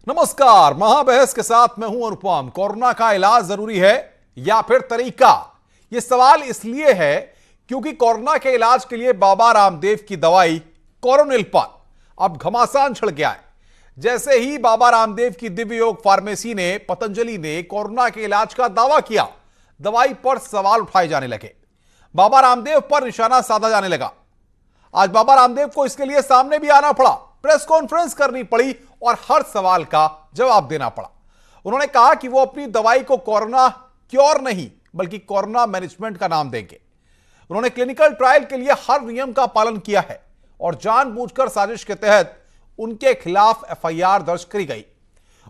नमस्कार, महाबहस के साथ मैं हूं अनुपम। कोरोना का इलाज जरूरी है या फिर तरीका? यह सवाल इसलिए है क्योंकि कोरोना के इलाज के लिए बाबा रामदेव की दवाई कोरोनिल पर अब घमासान छिड़ गया है। जैसे ही बाबा रामदेव की दिव्य योग फार्मेसी ने, पतंजलि ने कोरोना के इलाज का दावा किया, दवाई पर सवाल उठाए जाने लगे, बाबा रामदेव पर निशाना साधा जाने लगा। आज बाबा रामदेव को इसके लिए सामने भी आना पड़ा, प्रेस कॉन्फ्रेंस करनी पड़ी और हर सवाल का जवाब देना पड़ा। उन्होंने कहा कि वो अपनी दवाई को कोरोना क्योर नहीं बल्कि कोरोना मैनेजमेंट का नाम देंगे। उन्होंने क्लिनिकल ट्रायल के लिए हर नियम का पालन किया है और जानबूझकर साजिश के तहत उनके खिलाफ एफआईआर दर्ज करी गई।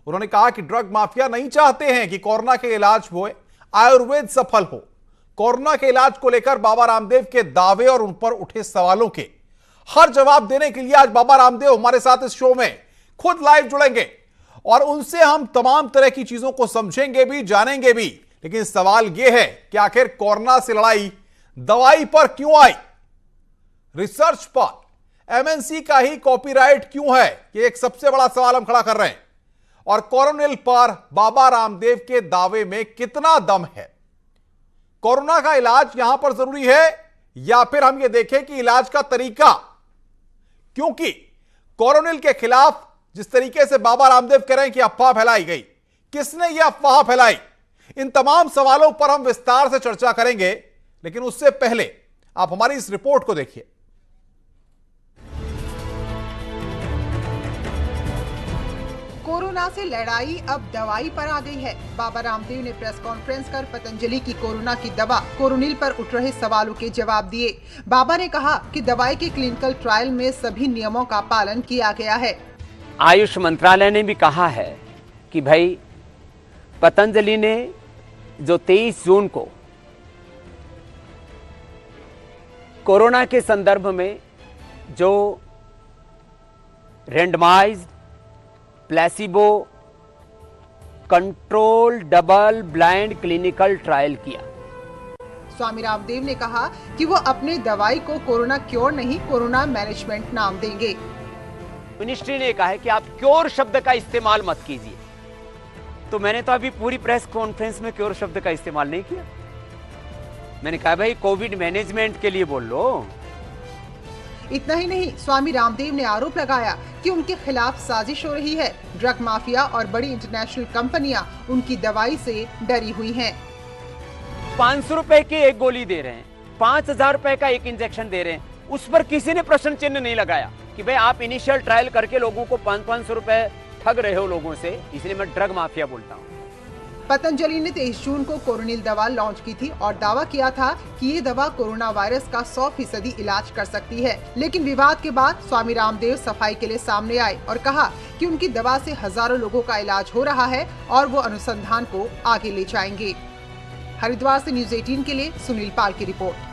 उन्होंने कहा कि ड्रग माफिया नहीं चाहते हैं कि कोरोना के इलाज हुए, आयुर्वेद सफल हो। कोरोना के इलाज को लेकर बाबा रामदेव के दावे और उन पर उठे सवालों के हर जवाब देने के लिए आज बाबा रामदेव हमारे साथ इस शो में खुद लाइव जुड़ेंगे और उनसे हम तमाम तरह की चीजों को समझेंगे भी, जानेंगे भी। लेकिन सवाल यह है कि आखिर कोरोना से लड़ाई दवाई पर क्यों आई? रिसर्च पर एमएनसी का ही कॉपीराइट क्यों है? यह एक सबसे बड़ा सवाल हम खड़ा कर रहे हैं। और कोरोनिल पर बाबा रामदेव के दावे में कितना दम है? कोरोना का इलाज यहां पर जरूरी है या फिर हम यह देखें कि इलाज का तरीका? क्योंकि कोरोनिल के खिलाफ जिस तरीके से बाबा रामदेव कह रहे हैं कि अफवाह फैलाई गई, किसने यह अफवाह फैलाई? इन तमाम सवालों पर हम विस्तार से चर्चा करेंगे। लेकिन उससे पहले आप हमारी इस रिपोर्ट को देखिए। कोरोना से लड़ाई अब दवाई पर आ गई है। बाबा रामदेव ने प्रेस कॉन्फ्रेंस कर पतंजलि की कोरोना की दवा कोरोनिल पर उठ रहे सवालों के जवाब दिए। बाबा ने कहा कि दवाई के क्लिनिकल ट्रायल में सभी नियमों का पालन किया गया है। आयुष मंत्रालय ने भी कहा है कि भाई पतंजलि ने जो 23 जून को कोरोना के संदर्भ में जो randomised placebo control double blind clinical trial किया। स्वामी रामदेव ने कहा कि वो अपने दवाई को कोरोना क्योर नहीं, कोरोना मैनेजमेंट नाम देंगे। मिनिस्ट्री ने कहा है कि आप क्योर शब्द का इस्तेमाल मत कीजिए, तो मैंने तो अभी पूरी प्रेस कॉन्फ्रेंस में क्योर शब्द का इस्तेमाल नहीं किया। मैंने कहा भाई कोविड मैनेजमेंट के लिए बोल लो। इतना ही नहीं, स्वामी रामदेव ने आरोप लगाया कि उनके खिलाफ साजिश हो रही है। ड्रग माफिया और बड़ी इंटरनेशनल कंपनियां उनकी दवाई से डरी हुई हैं। 500 रुपए की एक गोली दे रहे हैं, 5000 रुपए का एक इंजेक्शन दे रहे हैं, उस पर किसी ने प्रश्न चिन्ह नहीं लगाया कि भाई आप इनिशियल ट्रायल करके लोगों को 500 रुपए ठग रहे हो लोगों से, इसलिए मैं ड्रग माफिया बोलता हूँ। पतंजलि ने 23 जून को कोरोनिल दवा लॉन्च की थी और दावा किया था कि ये दवा कोरोना वायरस का 100% इलाज कर सकती है। लेकिन विवाद के बाद स्वामी रामदेव सफाई के लिए सामने आए और कहा कि उनकी दवा से हजारों लोगों का इलाज हो रहा है और वो अनुसंधान को आगे ले जाएंगे। हरिद्वार से न्यूज़ 18 के लिए सुनील पाल की रिपोर्ट।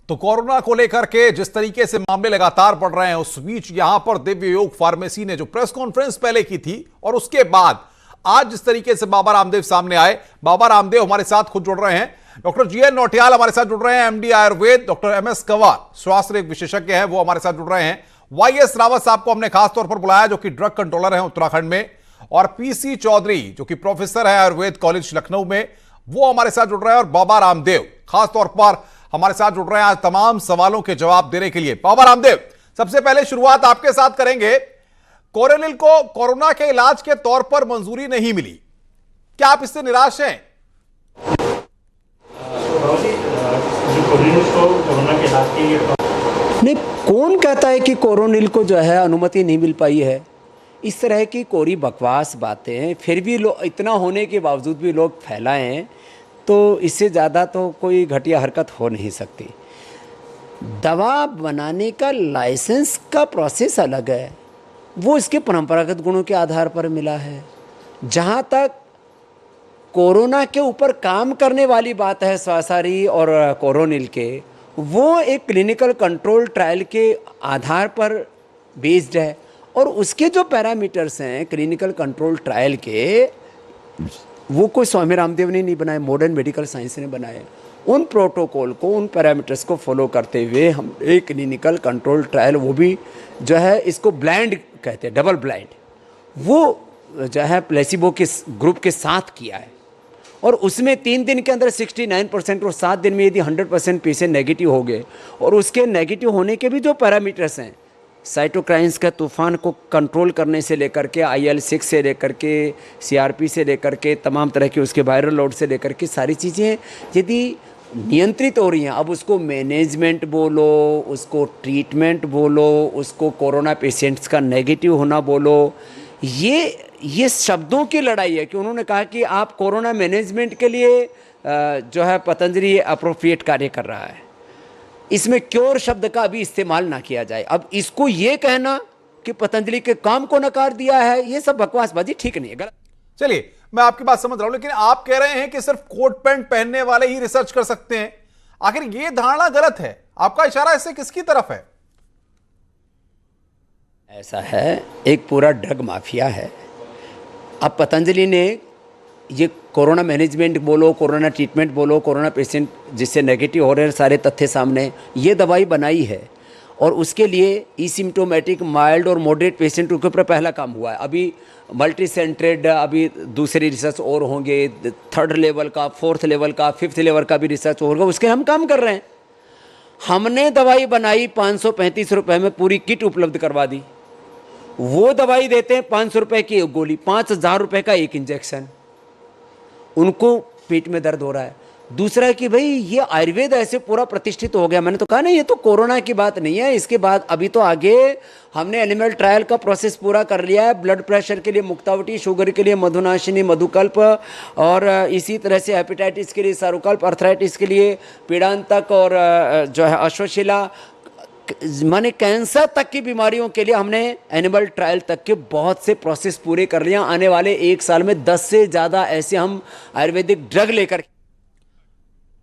तो कोरोना को लेकर के जिस तरीके से मामले लगातार बढ़ रहे हैं, उस बीच यहां पर दिव्य योग फार्मेसी ने जो प्रेस कॉन्फ्रेंस पहले की थी और उसके बाद आज जिस तरीके से बाबा रामदेव सामने आए, बाबा रामदेव हमारे साथ खुद जुड़ रहे हैं। डॉक्टर जीएन नौटियाल हमारे साथ जुड़ रहे हैं, MD Ayurveda. Doctor MS Kanwar स्वास्थ्य विशेषज्ञ हैं, वो हमारे साथ जुड़ रहे हैं। वाईएस रावत साहब को हमने खासतौर पर बुलाया, जो कि ड्रग कंट्रोलर है उत्तराखंड में, और पीसी चौधरी जो कि प्रोफेसर है आयुर्वेद कॉलेज लखनऊ में, वो हमारे साथ जुड़ रहे हैं। और बाबा रामदेव खासतौर पर हमारे साथ जुड़ रहे हैं आज तमाम सवालों के जवाब देने के लिए। बाबा रामदेव, सबसे पहले शुरुआत आपके साथ करेंगे। कोरोनिल को कोरोना के इलाज के तौर पर मंजूरी नहीं मिली, क्या आप इससे निराश हैं? नहीं, कौन कहता है कि कोरोनिल को जो है अनुमति नहीं मिल पाई है? इस तरह की कोरी बकवास बातें हैं, फिर भी लोग इतना होने के बावजूद भी लोग फैलाए हैं, तो इससे ज़्यादा तो कोई घटिया हरकत हो नहीं सकती। दवा बनाने का लाइसेंस का प्रोसेस अलग है, वो इसके परंपरागत गुणों के आधार पर मिला है। जहाँ तक कोरोना के ऊपर काम करने वाली बात है स्वासारी और कोरोनिल के, वो एक क्लिनिकल कंट्रोल ट्रायल के आधार पर बेस्ड है और उसके जो पैरामीटर्स हैं क्लिनिकल कंट्रोल ट्रायल के, वो कोई स्वामी रामदेव ने नहीं बनाए, मॉडर्न मेडिकल साइंस ने बनाए। उन प्रोटोकॉल को, उन पैरामीटर्स को फॉलो करते हुए हम एक क्लिनिकल कंट्रोल ट्रायल, वो भी जो है इसको ब्लाइंड कहते हैं, डबल ब्लाइंड, वो जो है प्लेसिबो के ग्रुप के साथ किया है। और उसमें 3 दिन के अंदर 69% और 7 दिन में यदि 100% पेशेंट नेगेटिव हो गए, और उसके नेगेटिव होने के भी जो पैरामीटर्स हैं, साइटोकाइन्स का तूफान को कंट्रोल करने से लेकर के IL-6 से लेकर के CRP से लेकर के तमाम तरह के उसके वायरल लोड से लेकर के सारी चीज़ें यदि नियंत्रित हो रही हैं, अब उसको मैनेजमेंट बोलो, उसको ट्रीटमेंट बोलो, उसको कोरोना पेशेंट्स का नेगेटिव होना बोलो, ये शब्दों की लड़ाई है कि उन्होंने कहा कि आप कोरोना मैनेजमेंट के लिए जो है पतंजलि अप्रोप्रिएट कार्य कर रहा है, इसमें क्योर शब्द का अभी इस्तेमाल ना किया जाए। अब इसको ये कहना कि पतंजलि के काम को नकार दिया है, ये सब बकवासबाजी ठीक नहीं है, गलत। चलिए, मैं आपकी बात समझ रहा हूं, लेकिन आप कह रहे हैं कि सिर्फ कोट पैंट पहनने वाले ही रिसर्च कर सकते हैं। आखिर ये धारणा गलत है, आपका इशारा इससे किसकी तरफ है? ऐसा है, एक पूरा ड्रग माफिया है। अब पतंजलि ने ये कोरोना मैनेजमेंट बोलो, कोरोना ट्रीटमेंट बोलो, कोरोना पेशेंट जिससे नेगेटिव हो रहे हैं, सारे तथ्य सामने, ये दवाई बनाई है और उसके लिए एसिम्प्टोमेटिक, माइल्ड और मॉडरेट पेशेंटों के ऊपर पहला काम हुआ है। अभी मल्टी सेंटरेड, अभी दूसरे रिसर्च और होंगे, 3rd लेवल का, 4th लेवल का, 5th लेवल का भी रिसर्च होगा, उसके हम काम कर रहे हैं। हमने दवाई बनाई 535 रुपये में, पूरी किट उपलब्ध करवा दी। वो दवाई देते हैं 500 रुपये की एक गोली, 5000 रुपये का एक इंजेक्शन, उनको पेट में दर्द हो रहा है। दूसरा कि भाई ये आयुर्वेद ऐसे पूरा प्रतिष्ठित हो गया। मैंने तो कहा ना, ये तो कोरोना की बात नहीं है, इसके बाद अभी तो आगे हमने एनिमल ट्रायल का प्रोसेस पूरा कर लिया है। ब्लड प्रेशर के लिए मुक्तावटी, शुगर के लिए मधुनाशिनी, मधुकल्प, और इसी तरह से हेपेटाइटिस के लिए सारुकल्प, अर्थराइटिस के लिए पीड़ांतक और जो है अश्वशिला, माने कैंसर तक की बीमारियों के लिए हमने एनिमल ट्रायल तक के बहुत से प्रोसेस पूरे कर लिया। आने वाले 1 साल में 10 से ज़्यादा ऐसे हम आयुर्वेदिक ड्रग लेकर।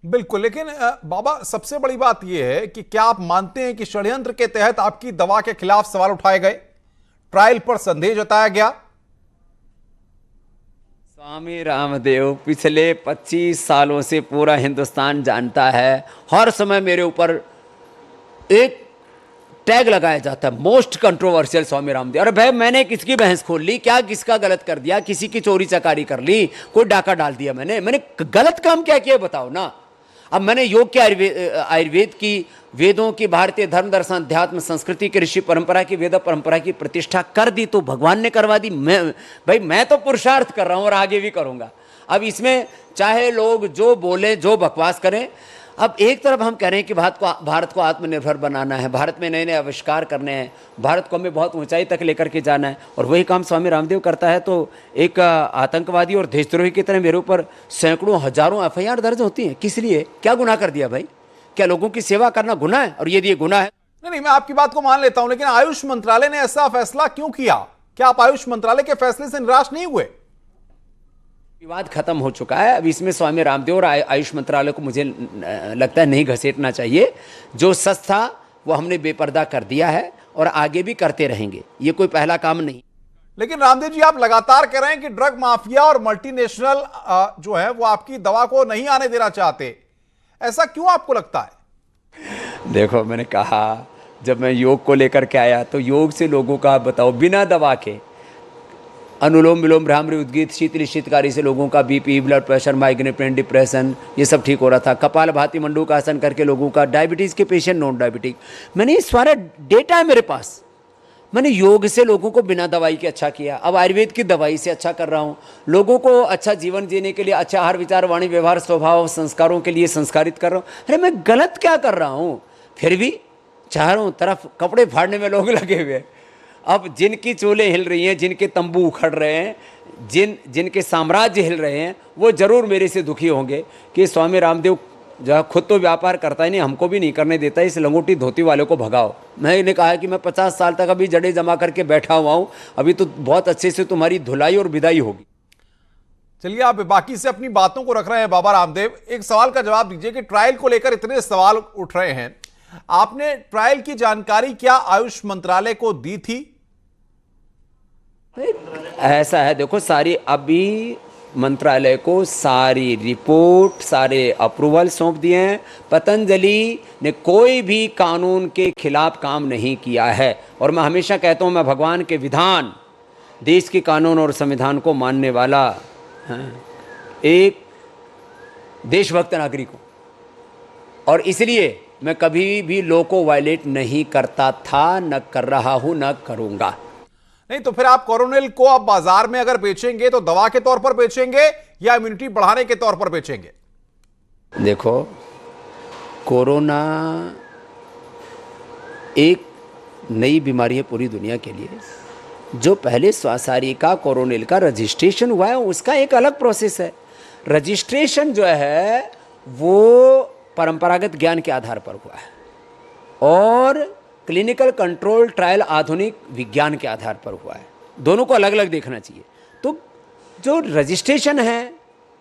बिल्कुल, लेकिन बाबा, सबसे बड़ी बात यह है कि क्या आप मानते हैं कि षड्यंत्र के तहत आपकी दवा के खिलाफ सवाल उठाए गए, ट्रायल पर संदेह जताया गया? स्वामी रामदेव पिछले 25 सालों से पूरा हिंदुस्तान जानता है, हर समय मेरे ऊपर एक टैग लगाया जाता है, मोस्ट कंट्रोवर्शियल स्वामी रामदेव। अरे भाई, मैंने किसकी भैंस खोल ली? क्या किसका गलत कर दिया? किसी की चोरी चकारी कर ली? कोई डाका डाल दिया? मैंने गलत काम क्या किया बताओ ना। अब मैंने योग के आयुर्वेद की, वेदों की, भारतीय धर्म दर्शन अध्यात्म संस्कृति की, ऋषि परंपरा की, वेद परंपरा की प्रतिष्ठा कर दी तो भगवान ने करवा दी। मैं तो पुरुषार्थ कर रहा हूं और आगे भी करूंगा। अब इसमें चाहे लोग जो बोले, जो बकवास करें। अब एक तरफ हम कह रहे हैं कि भारत को आत्मनिर्भर बनाना है, भारत में नए नए आविष्कार करने हैं, भारत को हमें बहुत ऊंचाई तक लेकर के जाना है, और वही काम स्वामी रामदेव करता है। तो एक आतंकवादी और देशद्रोही की तरह मेरे ऊपर सैकड़ों हजारों FIR दर्ज होती हैं। किस लिए? क्या गुनाह कर दिया भाई? क्या लोगों की सेवा करना गुनाह है? और यदि ये गुनाह है, नहीं, मैं आपकी बात को मान लेता हूं, लेकिन आयुष मंत्रालय ने ऐसा फैसला क्यों किया? क्या आप आयुष मंत्रालय के फैसले से निराश नहीं हुए? विवाद खत्म हो चुका है। अब इसमें स्वामी रामदेव और आयुष मंत्रालय को मुझे लगता है नहीं घसीटना चाहिए। जो सच था वो हमने बेपर्दा कर दिया है और आगे भी करते रहेंगे, ये कोई पहला काम नहीं। लेकिन रामदेव जी, आप लगातार कह रहे हैं कि ड्रग माफिया और मल्टीनेशनल जो है वो आपकी दवा को नहीं आने देना चाहते, ऐसा क्यों आपको लगता है? देखो, मैंने कहा जब मैं योग को लेकर के आया तो योग से लोगों का, बताओ, बिना दवा के अनुलोम विलोम, भ्रामरी, उद्गीत, शीतल शीतकारी से लोगों का BP, blood pressure, migraine, pain, depression, ये सब ठीक हो रहा था। कपाल भाती मंडूक आसन करके लोगों का, डायबिटीज़ के पेशेंट, नॉन डायबिटिक, मैंने ये सारा डेटा है मेरे पास। मैंने योग से लोगों को बिना दवाई के अच्छा किया, अब आयुर्वेद की दवाई से अच्छा कर रहा हूँ। लोगों को अच्छा जीवन जीने के लिए, अच्छा आहार विचार, वाणी व्यवहार, स्वभाव, संस्कारों के लिए संस्कारित कर रहा हूँ। अरे मैं गलत क्या कर रहा हूँ? फिर भी चारों तरफ कपड़े फाड़ने में लोग लगे हुए। अब जिनकी चूल्हे हिल रही हैं, जिनके तंबू उखड़ रहे हैं, जिनके साम्राज्य हिल रहे हैं, वो जरूर मेरे से दुखी होंगे कि स्वामी रामदेव जो खुद तो व्यापार करता ही नहीं, हमको भी नहीं करने देता, इस लंगोटी धोती वाले को भगाओ। मैंने कहा कि मैं 50 साल तक अभी जड़े जमा करके बैठा हुआ हूँ, अभी तो बहुत अच्छे से तुम्हारी धुलाई और विदाई होगी। चलिए, आप बाकी से अपनी बातों को रख रहे हैं बाबा रामदेव, एक सवाल का जवाब दीजिए कि ट्रायल को लेकर इतने सवाल उठ रहे हैं, आपने ट्रायल की जानकारी क्या आयुष मंत्रालय को दी थी? ऐसा है, देखो, सारी अभी मंत्रालय को सारी रिपोर्ट, सारे अप्रूवल सौंप दिए हैं। पतंजलि ने कोई भी कानून के खिलाफ काम नहीं किया है। और मैं हमेशा कहता हूँ, मैं भगवान के विधान, देश के कानून और संविधान को मानने वाला एक देशभक्त नागरिक हूँ, और इसलिए मैं कभी भी लॉ को वायलेट नहीं करता था, न कर रहा हूँ, न करूँगा। नहीं तो फिर आप कोरोनिल को अब बाजार में अगर बेचेंगे तो दवा के तौर पर बेचेंगे या इम्यूनिटी बढ़ाने के तौर पर बेचेंगे? देखो, कोरोना एक नई बीमारी है पूरी दुनिया के लिए। जो पहले स्वासारी का कोरोनिल का रजिस्ट्रेशन हुआ है उसका एक अलग प्रोसेस है। रजिस्ट्रेशन जो है वो परंपरागत ज्ञान के आधार पर हुआ है और क्लिनिकल कंट्रोल ट्रायल आधुनिक विज्ञान के आधार पर हुआ है। दोनों को अलग अलग देखना चाहिए। तो जो रजिस्ट्रेशन है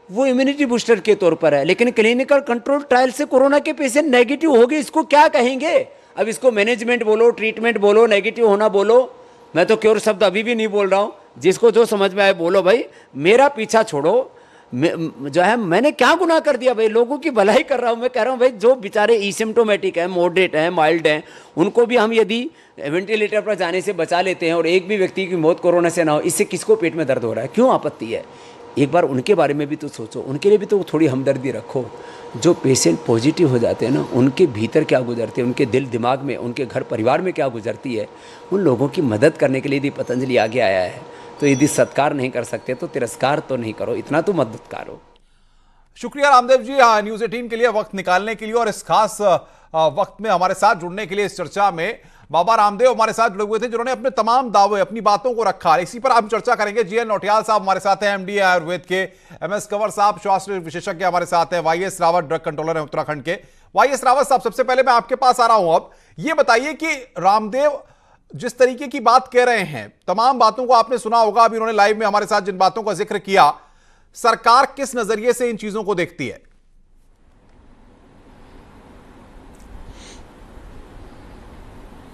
वो इम्यूनिटी बूस्टर के तौर पर है, लेकिन क्लिनिकल कंट्रोल ट्रायल से कोरोना के पेशेंट नेगेटिव हो गए, इसको क्या कहेंगे? अब इसको मैनेजमेंट बोलो, ट्रीटमेंट बोलो, नेगेटिव होना बोलो, मैं तो क्योर शब्द अभी भी नहीं बोल रहा हूँ। जिसको जो समझ में आए बोलो भाई, मेरा पीछा छोड़ो। जो है मैंने क्या गुनाह कर दिया भाई? लोगों की भलाई कर रहा हूँ। मैं कह रहा हूँ भाई, जो बेचारे एसिम्प्टोमेटिक हैं, मॉडरेट हैं, माइल्ड हैं, उनको भी हम यदि वेंटिलेटर पर जाने से बचा लेते हैं और एक भी व्यक्ति की मौत कोरोना से ना हो, इससे किसको पेट में दर्द हो रहा है? क्यों आपत्ति है? एक बार उनके बारे में भी तो सोचो, उनके लिए भी तो थोड़ी हमदर्दी रखो। जो पेशेंट पॉजिटिव हो जाते हैं ना, उनके भीतर क्या गुजरती है, उनके दिल दिमाग में, उनके घर परिवार में क्या गुजरती है, उन लोगों की मदद करने के लिए यदि पतंजलि आगे आया है, तो यदि सत्कार नहीं कर सकते तो तिरस्कार तो नहीं करो, इतना तो मदद करो। शुक्रिया रामदेव जी, न्यूज़ 18 के लिए वक्त निकालने के लिए और इस खास वक्त में हमारे साथ जुड़ने के लिए। इस चर्चा में बाबा रामदेव हमारे साथ जुड़े हुए थे, जिन्होंने अपने तमाम दावे, अपनी बातों को रखा। इसी पर हम चर्चा करेंगे। जीएन नौटियाल साहब हमारे साथ हैं, एमडी आयुर्वेद के। एमएस कंवर साहब स्वास्थ्य विशेषज्ञ हमारे साथ हैं। वाईएस रावत ड्रग कंट्रोलर हैं उत्तराखंड के। वाईएस रावत साहब, सबसे पहले मैं आपके पास आ रहा हूं। अब ये बताइए कि रामदेव जिस तरीके की बात कह रहे हैं, तमाम बातों को आपने सुना होगा। अभी उन्होंने लाइव में हमारे साथ जिन बातों का जिक्र किया, सरकार किस नजरिए से इन चीजों को देखती है?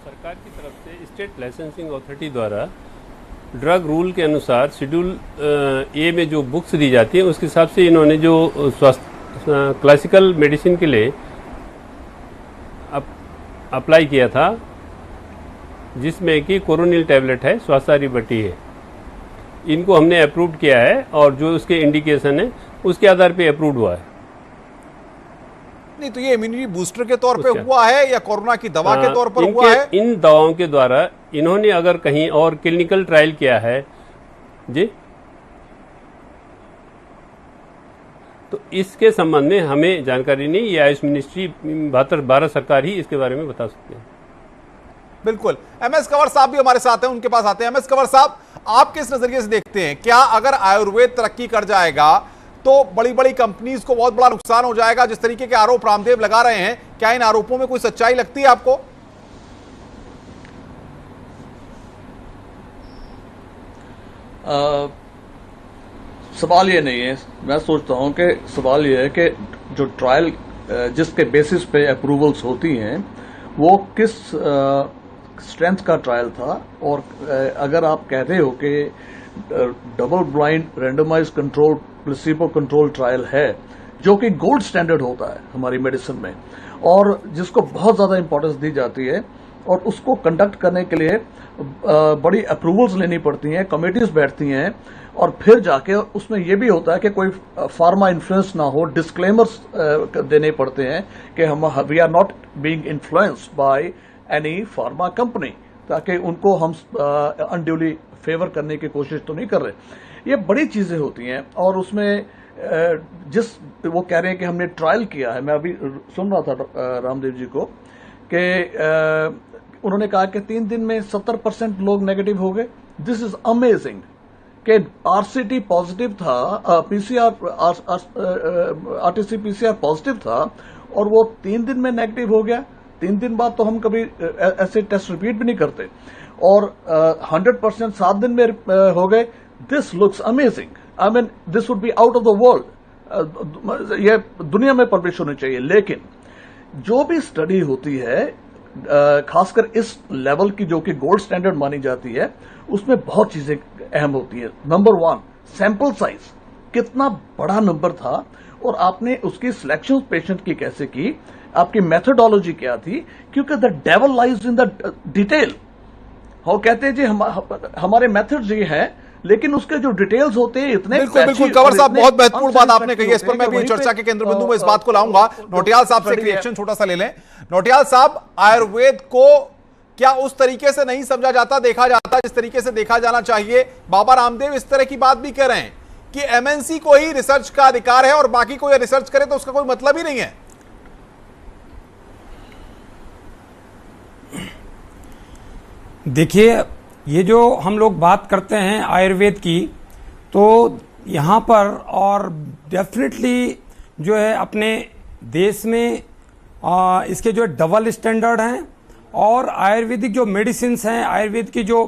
सरकार की तरफ से स्टेट लाइसेंसिंग अथॉरिटी द्वारा ड्रग रूल के अनुसार शेड्यूल ए में जो बुक्स दी जाती है, उसके हिसाब से इन्होंने जो स्वास्थ्य क्लासिकल मेडिसिन के लिए अप्लाई किया था, जिसमें कि कोरोनिल टैबलेट है, स्वासारी बटी है, इनको हमने अप्रूव किया है और जो उसके इंडिकेशन है उसके आधार पे अप्रूव हुआ है। नहीं तो ये इम्यूनिटी बूस्टर के तौर पे हुआ है या कोरोना की दवा के तौर पर हुआ है? इन दवाओं के द्वारा इन्होंने अगर कहीं और क्लिनिकल ट्रायल किया है जी, तो इसके संबंध में हमें जानकारी नहीं। ये आयुष मिनिस्ट्री भारत सरकार ही इसके बारे में बता सकती है। बिल्कुल। एमएस कंवर साहब भी हमारे साथ हैं, उनके पास आते हैं। एमएस कंवर साहब, आप किस नजरिए से देखते हैं? क्या अगर आयुर्वेद तरक्की कर जाएगा तो बड़ी बड़ी कंपनीज को बहुत बड़ा नुकसान हो जाएगा? जिस तरीके के आरोप रामदेव लगा रहे हैं, क्या इन आरोपों में कोई सच्चाई लगती है आपको? सवाल ये नहीं है। मैं सोचता हूं कि सवाल ये है कि जो ट्रायल जिसके बेसिस पे अप्रूवल्स होती हैं वो किस स्ट्रेंथ का ट्रायल था। और अगर आप कहते हो कि double blind randomise control placebo control trial है, जो कि गोल्ड स्टैंडर्ड होता है हमारी मेडिसिन में और जिसको बहुत ज्यादा इंपॉर्टेंस दी जाती है, और उसको कंडक्ट करने के लिए बड़ी अप्रूवल्स लेनी पड़ती हैं, कमेटीज बैठती हैं, और फिर जाके उसमें यह भी होता है कि कोई फार्मा इन्फ्लुएंस ना हो, डिस्क्लेमर्स देने पड़ते हैं कि हम we are not being influenced by any pharma company, ताकि उनको हम अनड्यूली फेवर करने की कोशिश तो नहीं कर रहे। ये बड़ी चीजें होती हैं। और उसमें जिस वो कह रहे हैं कि हमने ट्रायल किया है, मैं अभी सुन रहा था रामदेव जी को कि उन्होंने कहा कि 3 दिन में 70% लोग नेगेटिव हो गए। दिस इज अमेजिंग कि आरसीटी पॉजिटिव था, आरटीसी पीसीआर पॉजिटिव था और वो 3 दिन में नेगेटिव हो गया। 3 दिन बाद तो हम कभी ऐसे टेस्ट रिपीट भी नहीं करते, और 100% 7 दिन में हो गए। This looks amazing. I mean this would be out of the world. ये दुनिया में पब्लिश होनी चाहिए। लेकिन जो भी स्टडी होती है, खासकर इस लेवल की जो कि गोल्ड स्टैंडर्ड मानी जाती है, उसमें बहुत चीजें अहम होती है। नंबर 1, सैंपल साइज कितना बड़ा नंबर था और आपने उसकी सिलेक्शन पेशेंट की कैसे की, आपकी मेथोडोलॉजी क्या थी, क्योंकि the devil lies in the detail. हम कहते हैं जी हमारे मेथड्स ये है, लेकिन उसके जो डिटेल्स होते हैं इतने बिल्कुल कंवर साहब, बहुत महत्वपूर्ण बात आपने कही है, इस पर मैं भी चर्चा के केंद्र बिंदु में इस बात को लाऊंगा। नौटियाल साहब से एक रिएक्शन छोटा सा ले लें। नौटियाल साहब, आयुर्वेद को क्या उस तरीके से नहीं समझा जाता, देखा जाता जिस तरीके से देखा जाना चाहिए? बाबा रामदेव इस तरह की बात भी कह रहे हैं कि एमएनसी को ही रिसर्च का अधिकार है और बाकी कोई रिसर्च करे तो उसका कोई मतलब ही नहीं है। देखिए, ये जो हम लोग बात करते हैं आयुर्वेद की, तो यहाँ पर और डेफिनेटली जो है अपने देश में इसके जो डबल स्टैंडर्ड हैं, और आयुर्वेदिक जो मेडिसिन्स हैं, आयुर्वेद की जो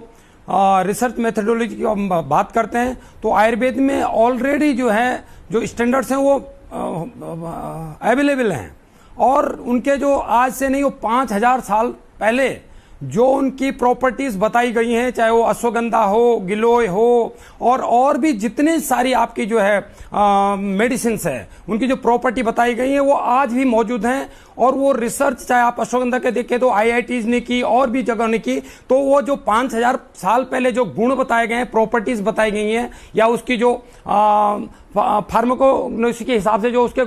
रिसर्च मेथडोलॉजी की हम बात करते हैं, तो आयुर्वेद में ऑलरेडी जो है जो स्टैंडर्ड्स हैं वो अवेलेबल हैं, और उनके जो आज से नहीं वो 5000 साल पहले जो उनकी प्रॉपर्टीज बताई गई हैं, चाहे वो अश्वगंधा हो, गिलोय हो, और भी जितने सारी आपकी जो है मेडिसिन्स है, उनकी जो प्रॉपर्टी बताई गई है वो आज भी मौजूद हैं। और वो रिसर्च चाहे आप अश्वगंधा के देखें तो आईआईटीज ने की और भी जगह ने की, तो वो जो 5000 साल पहले जो गुण बताए गए हैं, प्रॉपर्टीज बताई गई हैं, या उसकी जो फार्माकोलॉजी के हिसाब से जो उसके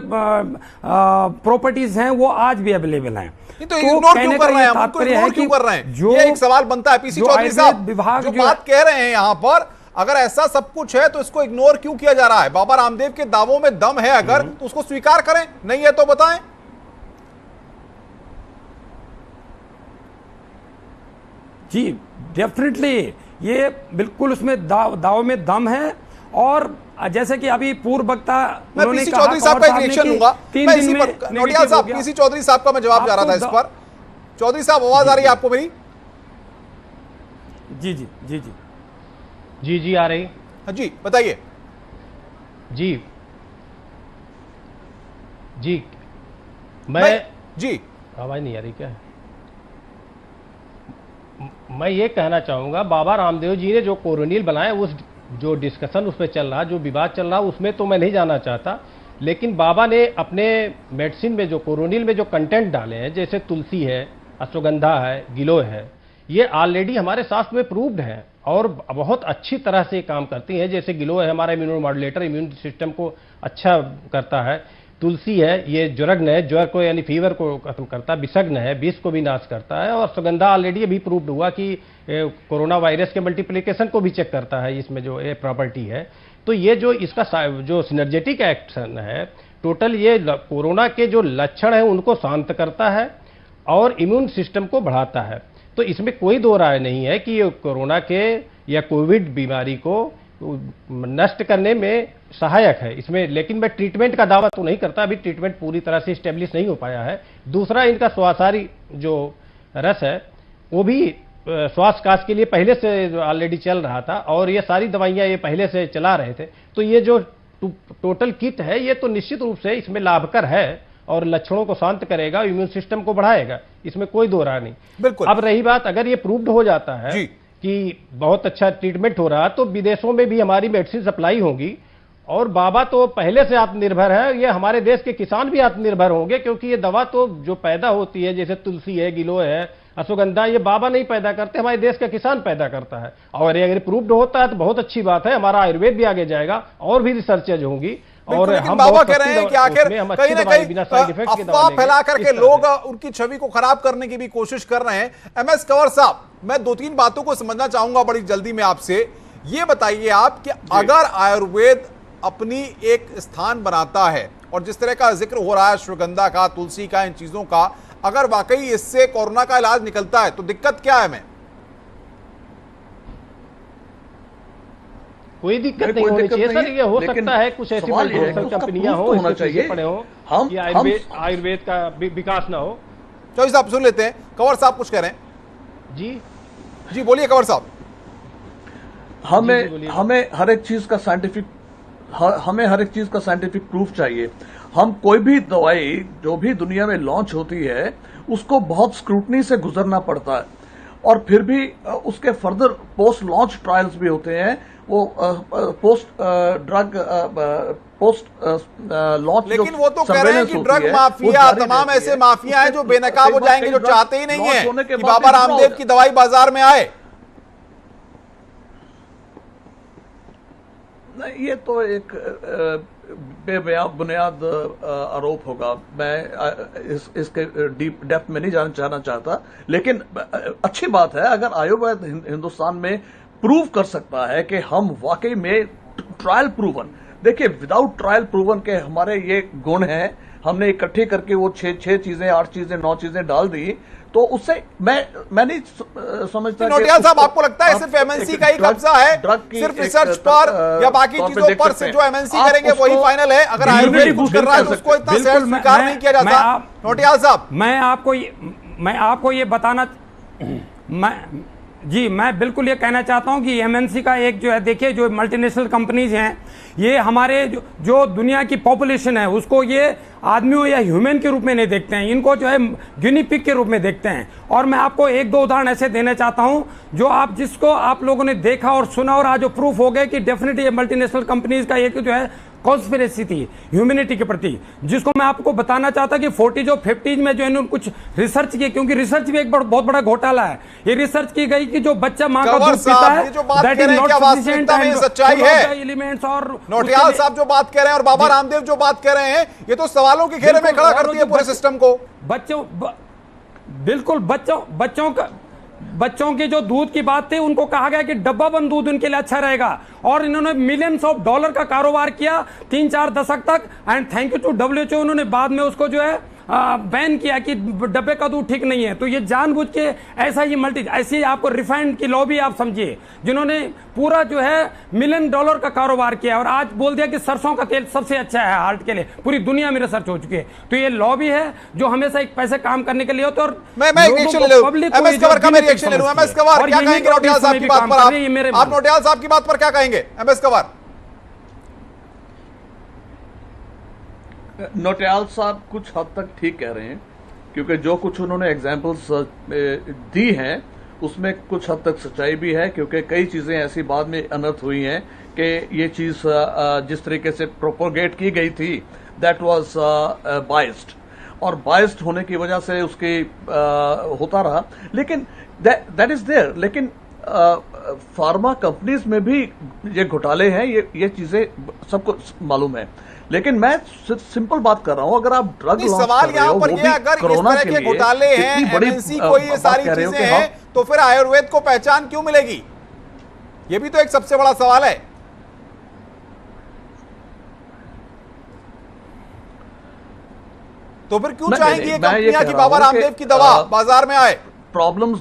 प्रॉपर्टीज हैं वो आज भी अवेलेबल हैं। तो इग्नोर क्यों कर रहे हैं? उनको इग्नोर क्यों कर रहे हैं? जो ये एक सवाल बनता है। पीसी चौधरी साहब, विभाग जो बात कह रहे हैं यहां पर, अगर ऐसा सब कुछ है तो इसको इग्नोर क्यों किया जा रहा है? बाबा रामदेव के दावों में दम है अगर, तो उसको स्वीकार करें, नहीं है तो बताएं। जी डेफिनेटली, ये बिल्कुल उसमें दावों में दम है। और जैसे कि अभी पूर्व वक्ता उन्होंने कहा, चौधरी साहब का एक रिएक्शन लूंगा 3 दिन में। नौटियाल साहब, पीसी चौधरी साहब का मैं जवाब जा रहा था इस पर। चौधरी साहब, आवाज आ रही है आपको मेरी? जी जी जी जी जी जी आ रही। हाँ जी, बताइए। जी जी मैं जी, आवाज नहीं आ रही क्या? मैं ये कहना चाहूंगा, बाबा रामदेव जी ने जो कोरोनिल बनाया, उस जो डिस्कशन उस पर चल रहा, जो विवाद चल रहा, उसमें तो मैं नहीं जाना चाहता, लेकिन बाबा ने अपने मेडिसिन में जो कोरोनिल में जो कंटेंट डाले हैं, जैसे तुलसी है, अश्वगंधा है, गिलोय है, ये ऑलरेडी हमारे शास्त्र में प्रूव्ड है और बहुत अच्छी तरह से काम करती हैं। जैसे गिलोय है हमारा इम्यूनो मॉड्यूलेटर, इम्यून सिस्टम को अच्छा करता है। तुलसी है, ये ज्वरग्न है, ज्वर को यानी फीवर को खत्म करता है। विषग्न है, विष को भी नाश करता है। और अश्वगंधा ऑलरेडी अभी प्रूव्ड हुआ कि कोरोना वायरस के मल्टीप्लिकेशन को भी चेक करता है, इसमें जो ये प्रॉपर्टी है। तो ये जो इसका जो सिनर्जेटिक एक्शन है, टोटल ये कोरोना के जो लक्षण है उनको शांत करता है और इम्यून सिस्टम को बढ़ाता है। तो इसमें कोई दो राय नहीं है कि ये कोरोना के या कोविड बीमारी को नष्ट करने में सहायक है इसमें। लेकिन मैं ट्रीटमेंट का दावा तो नहीं करता, अभी ट्रीटमेंट पूरी तरह से स्टेब्लिश नहीं हो पाया है। दूसरा, इनका श्वासाहारी जो रस है वो भी श्वास काश के लिए पहले से ऑलरेडी चल रहा था और ये सारी दवाइयां ये पहले से चला रहे थे। तो ये जो टोटल किट है ये तो निश्चित रूप से इसमें लाभकर है और लक्षणों को शांत करेगा, इम्यून सिस्टम को बढ़ाएगा, इसमें कोई दो राय नहीं। बिल्कुल। अब रही बात, अगर ये प्रूव्ड हो जाता है कि बहुत अच्छा ट्रीटमेंट हो रहा, तो विदेशों में भी हमारी मेडिसिन सप्लाई होगी। और बाबा तो पहले से आत्मनिर्भर है, ये हमारे देश के किसान भी आत्मनिर्भर होंगे, क्योंकि ये दवा तो जो पैदा होती है, जैसे तुलसी है, गिलोय है, अश्वगंधा, ये बाबा नहीं पैदा करते, हमारे देश का किसान पैदा करता है। और ये अगर प्रूव्ड होता है तो बहुत अच्छी बात है, हमारा आयुर्वेद भी आगे जाएगा और भी रिसर्चेज होंगी। और हम बाबा कह रहे हैं कि आखिर कहीं ना कहीं अफवाह फैला करके लोग उनकी छवि को खराब करने की भी कोशिश कर रहे हैं। एमएस कंवर साहब, मैं 2-3 बातों को समझना चाहूंगा बड़ी जल्दी में आपसे। ये बताइए आप कि अगर आयुर्वेद अपनी एक स्थान बनाता है और जिस तरह का जिक्र हो रहा है अश्वगंधा का, तुलसी का, इन चीजों का, अगर वाकई इससे कोरोना का इलाज निकलता है तो दिक्कत क्या है? मैं कोई दिक्कत नहीं होनी चाहिए सर। ये हो सकता है कुछ ऐसी मल्टीनेशनल कंपनियां हो, होना चाहिए पड़े हो कि आयुर्वेद का विकास ना हो। चौधरी साहब सुन लेते हैं, कंवर साहब कुछ कह रहे हैं। जी जी बोलिए कंवर साहब। हमें हर एक चीज का साइंटिफिक प्रूफ चाहिए। हम कोई भी दवाई जो भी दुनिया में लॉन्च होती है उसको बहुत स्क्रूटनी से गुजरना पड़ता है। और फिर भी उसके फर्दर पोस्ट लॉन्च ट्रायल्स भी होते हैं, वो पोस्ट लॉन्च। लेकिन वो तो कह रहे हैं कि ड्रग माफिया, तमाम ऐसे माफिया हैं जो बेनकाब हो जाएंगे, जो चाहते ही नहीं है कि बाबा रामदेव की दवाई बाजार में आए। नहीं, ये तो एक बुनियाद आरोप होगा। मैं इसके डीप डेप्थ में नहीं जाना चाहता, लेकिन अच्छी बात है अगर आयुर्वेद हिंदुस्तान में प्रूव कर सकता है कि हम वाकई में ट्रायल प्रूवन, देखिए विदाउट ट्रायल प्रूवन के हमारे ये गुण हैं, हमने इकट्ठे करके वो 6 चीजें 8 चीजें 9 चीजें डाल दी, तो उससे मैं नहीं समझता। नौटियाल साहब, आपको लगता है सिर्फ एमएनसी का ही कब्जा है, सिर्फ रिसर्च पर या बाकी चीजों पर से जो एमएनसी करेंगे वही फाइनल है? अगर आयुर्वेद कुछ कर रहा है तो उसको इतना सहज स्वीकार नहीं किया जाता। नौटियाल साहब, मैं आपको ये बताना, मैं बिल्कुल ये कहना चाहता हूं कि एमएनसी का एक जो है, देखिए जो मल्टीनेशनल कंपनीज हैं, ये हमारे जो दुनिया की पॉपुलेशन है उसको ये आदमियों या ह्यूमन के रूप में नहीं देखते हैं, इनको जो है गिनी पिग के रूप में देखते हैं। और मैं आपको 1-2 उदाहरण ऐसे देना चाहता हूं जो जिसको आप लोगों ने देखा और सुना, और आज जो प्रूफ हो गए कि डेफिनेटली ये मल्टीनेशनल कंपनीज का एक जो है कॉन्स्पिरेसी थी ह्यूमैनिटी के प्रति, जिसको मैं आपको बताना चाहता कि 40s और 50s में जो इन्होंने कुछ रिसर्च की, क्योंकि रिसर्च भी एक बहुत बड़ा घोटाला है। ये रिसर्च की गई कि जो बच्चा मां का दूध पीता है that is not sufficient and सच्चाई है एलिमेंट्स। और नौटियाल साहब जो बात कह रहे हैं और बाबा रामदेव जो बात कह रहे हैं, ये तो सवालों के घेरे में खड़ा करती है पूरे सिस्टम को। बच्चों की जो दूध की बात थी, उनको कहा गया कि डब्बा बंद दूध उनके लिए अच्छा रहेगा, और इन्होंने मिलियंस ऑफ डॉलर का कारोबार किया 3-4 दशक तक। And thank you to WHO, उन्होंने बाद में उसको जो है बैन किया कि डब्बे का दूध ठीक नहीं है। तो ये जानबूझ के ऐसा ही ऐसी आपको रिफाइंड की लॉबी आप समझिए, जिन्होंने पूरा जो है $1 मिलियन का कारोबार किया और आज बोल दिया कि सरसों का तेल सबसे अच्छा है हार्ट के लिए, पूरी दुनिया में रिसर्च हो चुकी है। तो ये लॉबी है जो हमेशा एक पैसे काम करने के लिए होते हैं। और मैं रिएक्शन ले लूं, एमएस कवर का मैं रिएक्शन ले लूं। एमएस कवर क्या कहेंगे नौटियाल साहब की बात पर? आप नौटियाल साहब की बात पर क्या कहेंगे एमएस कवर? नौटियाल साहब कुछ हद तक ठीक कह रहे हैं, क्योंकि जो कुछ उन्होंने एग्जाम्पल्स दी हैं उसमें कुछ हद तक सच्चाई भी है, क्योंकि कई चीजें ऐसी बाद में अनर्थ हुई हैं कि ये चीज जिस तरीके से प्रोपोगेट की गई थी दैट वाज बाइस्ड, और बाइस्ड होने की वजह से उसकी होता रहा। लेकिन दैट इज देयर। लेकिन फार्मा कंपनीज में भी ये घोटाले हैं, ये चीजें सबको मालूम है। लेकिन मैं सिंपल बात कर रहा हूं, अगर आप ड्रग लॉन्च सवाल यहाँ पर ये, अगर इस तरह के घोटाले हैं, एमएनसी को ये सारी चीजें हैं, तो फिर आयुर्वेद को पहचान क्यों मिलेगी? ये भी तो एक सबसे बड़ा सवाल है। तो फिर क्यों चाहेंगे ये कंपनियां कि बाबा रामदेव की दवा बाजार में आए? प्रॉब्लम्स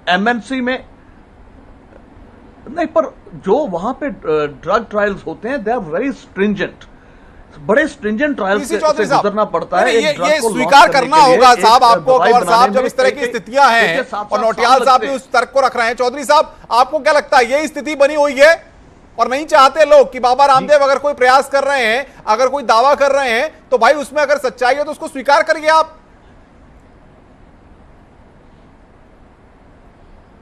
एमएनसी में नहीं, पर जो वहां पे ड्रग ट्रायल्स होते हैं दे आर वेरी स्ट्रिंजेंट, बड़े स्ट्रिंजेंट ट्रायल्स से गुजरना पड़ता है। ये स्वीकार करना होगा साहब आपको, कंवर साहब, जब इस तरह की स्थितियां हैं, और नौटियाल साहब भी उस तर्क को रख रहे हैं। चौधरी साहब, आपको क्या लगता है ये स्थिति बनी हुई है और नहीं चाहते लोग कि बाबा रामदेव अगर कोई प्रयास कर रहे हैं, अगर कोई दावा कर रहे हैं, तो भाई उसमें अगर सच्चाई है तो उसको स्वीकार करिए आप?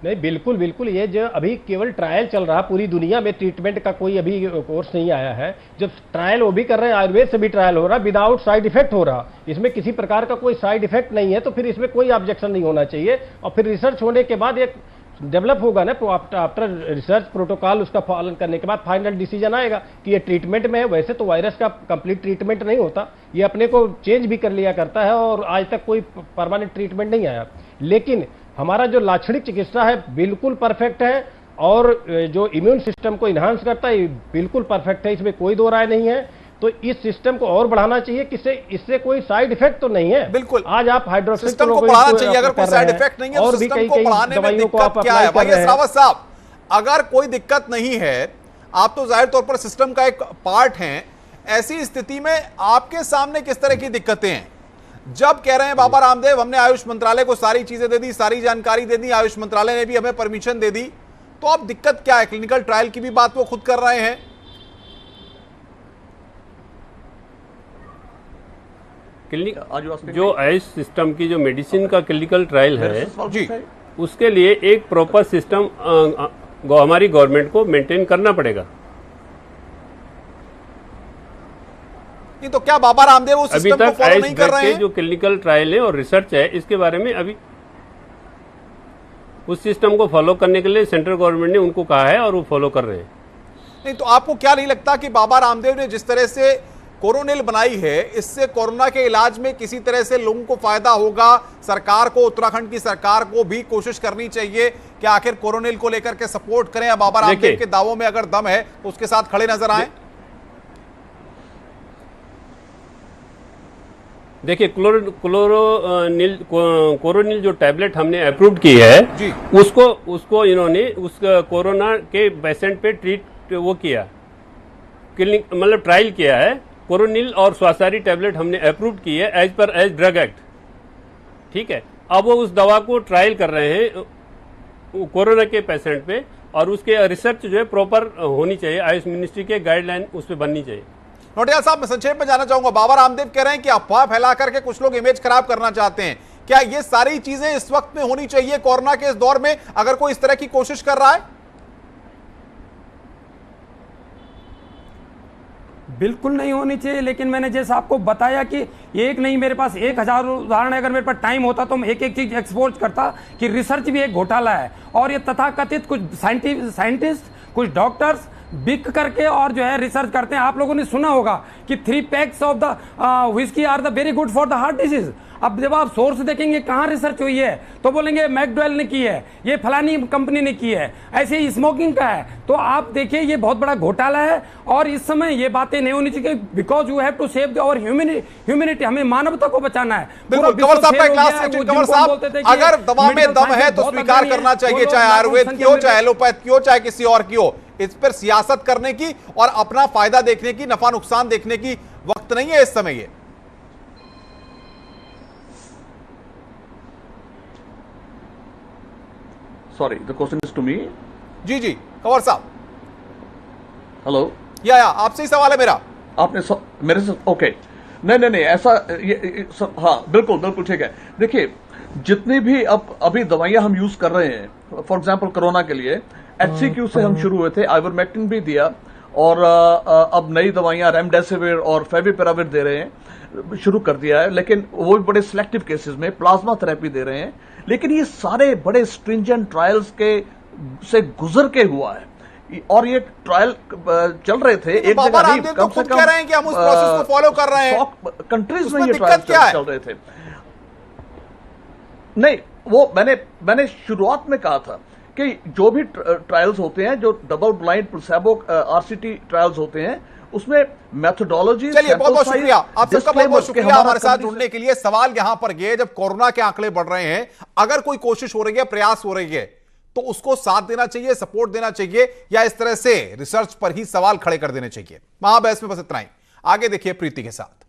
नहीं, बिल्कुल बिल्कुल। ये जो अभी केवल ट्रायल चल रहा, पूरी दुनिया में ट्रीटमेंट का कोई अभी कोर्स नहीं आया है। जब ट्रायल वो भी कर रहे हैं, आयुर्वेद से भी ट्रायल हो रहा, विदाउट साइड इफेक्ट हो रहा, इसमें किसी प्रकार का कोई साइड इफेक्ट नहीं है, तो फिर इसमें कोई ऑब्जेक्शन नहीं होना चाहिए। और फिर रिसर्च होने के बाद एक डेवलप होगा ना, आफ्टर रिसर्च प्रोटोकॉल, उसका पालन करने के बाद फाइनल डिसीजन आएगा कि ये ट्रीटमेंट में है। वैसे तो वायरस का कंप्लीट ट्रीटमेंट नहीं होता, ये अपने को चेंज भी कर लिया करता है, और आज तक कोई परमानेंट ट्रीटमेंट नहीं आया। लेकिन हमारा जो लाक्षणिक चिकित्सा है बिल्कुल परफेक्ट है, और जो इम्यून सिस्टम को इन्हांस करता है बिल्कुल परफेक्ट है, इसमें कोई दो राय नहीं है। तो इस सिस्टम को और बढ़ाना चाहिए, इससे कोई साइड इफेक्ट तो नहीं है। बिल्कुल, आज आप हाइड्रोक्सिक्लोरोक्विन सिस्टम को बढ़ाना चाहिए, अगर कोई साइड इफेक्ट नहीं है तो सिस्टम को बढ़ाने में दिक्कत क्या है? भाई श्रावत साहब, अगर कोई दिक्कत नहीं है, आप तो जाहिर तौर पर सिस्टम का एक पार्ट हैं, ऐसी स्थिति में आपके सामने किस तरह की दिक्कतें हैं? जब कह रहे हैं बाबा रामदेव हमने आयुष मंत्रालय को सारी चीजें दे दी, सारी जानकारी दे दी, आयुष मंत्रालय ने भी हमें परमिशन दे दी, तो अब दिक्कत क्या है? क्लिनिकल ट्रायल की भी बात वो खुद कर रहे हैं। जो आयुष सिस्टम की जो मेडिसिन का क्लिनिकल ट्रायल है जी, उसके लिए एक प्रॉपर सिस्टम हमारी गवर्नमेंट को मेंटेन करना पड़ेगा। नहीं तो क्या बाबा रामदेव उस अभी सिस्टम को तक फॉलो नहीं कर रहे हैं? जो क्लिनिकल ट्रायल है और रिसर्च है, इसके बारे में अभी उस सिस्टम को फॉलो करने के लिए सेंट्रल गवर्नमेंट ने उनको कहा है और वो फॉलो कर रहे हैं। नहीं तो आपको क्या नहीं लगता कि बाबा रामदेव ने जिस तरह से कोरोनिल बनाई है, इससे कोरोना के इलाज में किसी तरह से लोगों को फायदा होगा? सरकार को, उत्तराखंड की सरकार को भी कोशिश करनी चाहिए कि आखिर कोरोनिल को लेकर के सपोर्ट करें, या बाबा रामदेव के दावों में अगर दम है तो उसके साथ खड़े नजर आए? देखिए, कोरोनिल जो टैबलेट हमने अप्रूव की है जी। उसको इन्होंने उस कोरोना के पेशेंट पे ट्रीट वो किया, क्लिनिक मतलब ट्रायल किया है। कोरोनिल और स्वासारी टैबलेट हमने अप्रूव की है एज पर ड्रग एक्ट, ठीक है। अब वो उस दवा को ट्रायल कर रहे हैं कोरोना के पेशेंट पे, और उसके रिसर्च जो है प्रॉपर होनी चाहिए, आयुष मिनिस्ट्री के गाइडलाइन उस पर बननी चाहिए। नोटियाल साहब, मैं संक्षेप में जानना चाहूंगा, बाबा रामदेव कह रहे हैं कि अफवाह फैला करके कुछ लोग इमेज खराब करना चाहते हैं। क्या ये सारी चीजें इस वक्त में होनी चाहिए कोरोना के इस दौर में, अगर कोई इस तरह की कोशिश कर रहा है? बिल्कुल नहीं होनी चाहिए, लेकिन मैंने जैसा आपको बताया कि एक नहीं, मेरे पास 1000 उदाहरण है। अगर मेरे पास टाइम होता तो मैं एक एक चीज एक्सपोज करता कि रिसर्च भी एक घोटाला है, और ये तथाकथित कुछ साइंटिस्ट, कुछ डॉक्टर्स बिक करके और जो है रिसर्च करते हैं। आप लोगों ने सुना होगा कि 3 packs of the whisky are the very good for the heart disease. अब जब आप सोर्स देखेंगे कहाँ रिसर्च हुई है तो बोलेंगे मैकडवेल ने की है, ये फलानी कंपनी ने की है, ऐसे ही स्मोकिंग का है। तो आप देखिए ये बहुत बड़ा घोटाला है, और इस समय ये बातें नहीं होनी चाहिए, because you have to save our humanity, हमें मानवता को बचाना है। बिल्कुल, कंवर साहब का एक लास्ट क्वेश्चन। कंवर साहब, अगर दवा में दम है तो स्वीकार करना चाहिए, चाहे आयुर्वेद की हो, चाहे एलोपैथ की हो, चाहे किसी और की हो। इस पर सियासत करने की और अपना फायदा देखने की, नफा नुकसान देखने की वक्त नहीं है इस समय। ये sorry, the question is to me. जी जी कंवर साहब। हेलो, या आपसे ही सवाल है मेरा। आपने मेरे से ओके, नहीं ऐसा हाँ बिल्कुल बिल्कुल ठीक है। देखिए, जितनी भी अभी दवाइयां हम यूज कर रहे हैं, फॉर एग्जांपल कोरोना के लिए HCQ से हम शुरू हुए थे, आइवरमेक्टिन भी दिया, और अब नई दवाइयां रेमडेसिविर और फेविपिराविर दे रहे हैं, शुरू कर दिया है, लेकिन वो भी बड़े सिलेक्टिव केसेस में प्लाज्मा थेरेपी दे रहे हैं। लेकिन ये सारे बड़े स्ट्रिंजेंट ट्रायल्स के से गुजर के हुआ है, और ये ट्रायल चल रहे थे एक बाबा रामदेव तो खुद कह रहे हैं कि हम उस प्रोसेस को फॉलो कर रहे हैं, कंट्रीज में ये ट्रायल चल रहे थे। नहीं, वो मैंने शुरुआत में कहा था कि जो भी ट्रायल्स होते हैं, जो double blind placebo RCT trials होते हैं, उसमें मेथोडोलॉजी। चलिए, बहुत बहुत शुक्रिया आप सबका, बहुत बहुत शुक्रिया हमारे साथ जुड़ने के लिए। सवाल यहां पर ये, जब कोरोना के आंकड़े बढ़ रहे हैं, अगर कोई कोशिश हो रही है, प्रयास हो रही है, तो उसको साथ देना चाहिए, सपोर्ट देना चाहिए, या इस तरह से रिसर्च पर ही सवाल खड़े कर देने चाहिए? महाबहस में बस इतना ही। आगे देखिए प्रीति के साथ।